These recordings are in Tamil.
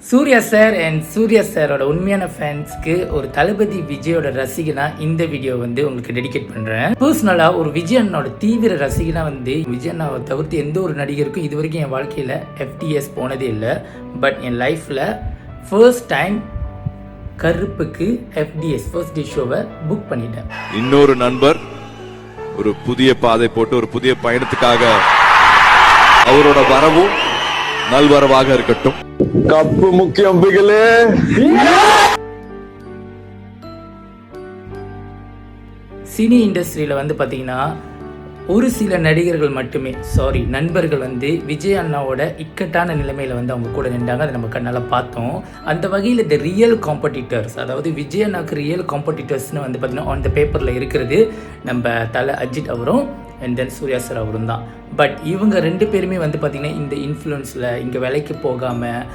சூர்யா சார் அண்ட் சூர்யா சாரோட உண்மையான ஃபேன்ஸ்க்கு ஒரு தளபதி விஜயோட ரசிகனா இந்த வீடியோ வந்து உங்களுக்கு டெடிகேட் பண்ணுறேன். பர்சனலாக ஒரு விஜய் அண்ணனோட தீவிர ரசிகனா வந்து விஜய் அண்ணாவை தவிர்த்து எந்த ஒரு நடிகருக்கும் இது வரைக்கும் என் வாழ்க்கையில் FTS போனதே இல்லை. பட் என் லைஃப்பில் ஃபர்ஸ்ட் டைம் கருப்புக்கு FDS ஃபர்ஸ்ட் டே ஷோவை புக் பண்ணிட்டேன். இன்னொரு நண்பர் ஒரு புதிய பாதை போட்டு ஒரு புதிய பயணத்துக்காக அவரோட வரவும் நல்வரவாக இருக்கட்டும். கப்பு முக்கியம் பிகளே. சினி இண்டஸ்ட்ரியில் வந்து பார்த்தீங்கன்னா ஒரு சில நடிகர்கள் மட்டுமே நண்பர்கள் வந்து விஜய் அண்ணாவோட இக்கட்டான நிலைமையில் வந்து அவங்க கூட நின்றாங்க. அதை நம்ம கண்ணால் பார்த்தோம். அந்த வகையில் இந்த ரியல் காம்படிட்டர்ஸ், அதாவது விஜய் அண்ணாவுக்கு ரியல் காம்படிட்டர்ஸ்னு வந்து பார்த்தீங்கன்னா ஆன் த பேப்பரில் இருக்கிறது நம்ம தலை அஜித் அவரும் அண்ட் தென் சூர்யா சார் அவரும் தான். பட் இவங்க ரெண்டு பேருமே வந்து பார்த்திங்கன்னா இந்த இன்ஃப்ளூயன்ஸில் இங்கே வேலைக்கு போகாமல்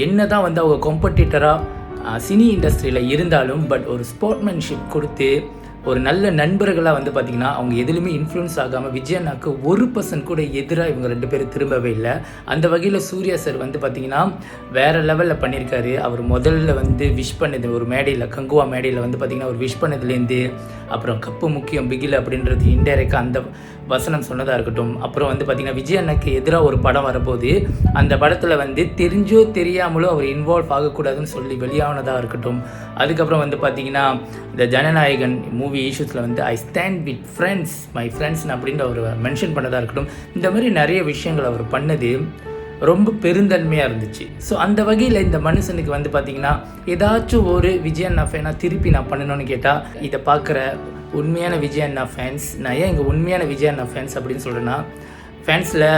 என்ன தான் வந்து அவங்க காம்படிட்டராக சினி இண்டஸ்ட்ரியில் இருந்தாலும் பட் ஒரு ஸ்போர்ட்மேன்ஷிப் கொடுத்து ஒரு நல்ல நண்பர்களாக வந்து பார்த்திங்கன்னா அவங்க எதுலையுமே இன்ஃப்ளூயன்ஸ் ஆகாமல் விஜய் அண்ணாக்கு 1% கூட எதிராக இவங்க ரெண்டு பேரும் திரும்பவே இல்லை. அந்த வகையில் சூர்யா சார் வந்து பார்த்திங்கன்னா வேறு லெவலில் பண்ணியிருக்காரு. அவர் முதல்ல வந்து விஷ் பண்ணது ஒரு மேடையில், கங்குவா மேடையில் வந்து பார்த்திங்கன்னா ஒரு விஷ் பண்ணதுலேருந்து அப்புறம் கப்பு முக்கியம் பிகில் அப்படின்றது இன்டைரக்டாக அந்த வசனம் சொன்னதாக இருக்கட்டும். அப்புறம் வந்து பார்த்திங்கன்னா விஜய் அண்ணாக்கு எதிராக ஒரு படம் வரப்போது அந்த படத்தில் வந்து தெரிஞ்சோ தெரியாமலோ அவர் இன்வால்வ் ஆகக்கூடாதுன்னு சொல்லி வெளியானதாக இருக்கட்டும். அதுக்கப்புறம் வந்து பார்த்திங்கன்னா இந்த ஜனநாயகன் மூவி இஷ்யூஸில் வந்து I stand with friends my friends அப்படின்ற அவர் மென்ஷன் பண்ணதாக இருக்கட்டும். இந்த மாதிரி நிறைய விஷயங்கள் அவர் பண்ணது ரொம்ப பெருந்தன்மையாக இருந்துச்சு. ஸோ அந்த வகையில் இந்த மனுஷனுக்கு வந்து பார்த்திங்கன்னா ஏதாச்சும் ஒரு விஜய் அண்ணா ஃபேனாக திருப்பி நான் பண்ணணும்னு கேட்டால் இதை பார்க்குற உண்மையான விஜய் அண்ணா ஃபேன்ஸ், நான் ஏன் இங்கே உண்மையான விஜய் அண்ணா ஃபேன்ஸ் அப்படின்னு சொல்கிறேன்னா, ஃபேன்ஸில்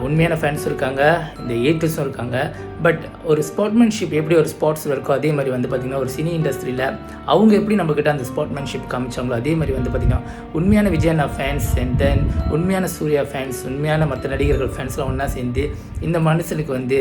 உண்மையான ஃபேன்ஸும் இருக்காங்க, இந்த ஏட்டர்ஸும் இருக்காங்க. பட் ஒரு ஸ்போர்ட்மேன்ஷிப் எப்படி ஒரு ஸ்போர்ட்ஸில் இருக்கோ அதே மாதிரி வந்து பார்த்திங்கன்னா ஒரு சினி இண்டஸ்ட்ரியில் அவங்க எப்படி நம்மக்கிட்ட அந்த ஸ்போர்ட்மேன்ஷிப் காமிச்சாங்களோ அதே மாதிரி வந்து பார்த்திங்கன்னா உண்மையான விஜய் அண்ணா ஃபேன்ஸ் அண்ட் தென் உண்மையான சூர்யா ஃபேன்ஸ், உண்மையான மற்ற நடிகர்கள் ஃபேன்ஸ்லாம் ஒன்றா சேர்ந்து இந்த மனுஷனுக்கு வந்து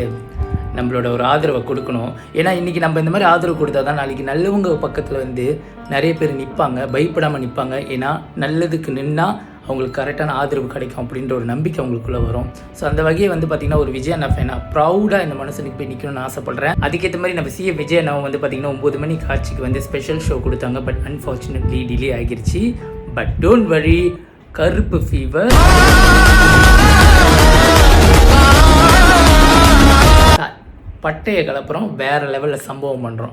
நம்மளோட ஒரு ஆதரவை கொடுக்கணும். ஏன்னா இன்றைக்கி நம்ம இந்த மாதிரி ஆதரவு கொடுத்தா தான் நாளைக்கு நல்லவங்க பக்கத்தில் வந்து நிறைய பேர் நிற்பாங்க, பயப்படாமல் நிற்பாங்க. ஏன்னா நல்லதுக்கு நின்னால் அவங்களுக்கு கரெக்டான ஆதரவு கிடைக்கும் அப்படின்ற ஒரு நம்பிக்கை அவங்களுக்குள்ளே வரும். ஸோ அந்த வகையை வந்து பார்த்திங்கன்னா ஒரு விஜய் அண்ணா ஃபேனாக ப்ரௌடாக இந்த மனுஷனுக்கு போய் நிற்கணும்னு ஆசைப்பட்றேன். அதுக்கேற்ற மாதிரி நம்ம விஜய் அண்ணாவை வந்து பார்த்திங்கன்னா 9 மணி காட்சிக்கு வந்து ஸ்பெஷல் ஷோ கொடுத்தாங்க. பட் அன்ஃபார்ச்சுனேட்லி டிலே ஆகிருச்சு. பட் டோன்ட் வரி, கருப்பு ஃபீவர் பட்டையை கலப்புறோம், வேறு லெவலில் சம்பவம் பண்ணுறோம்.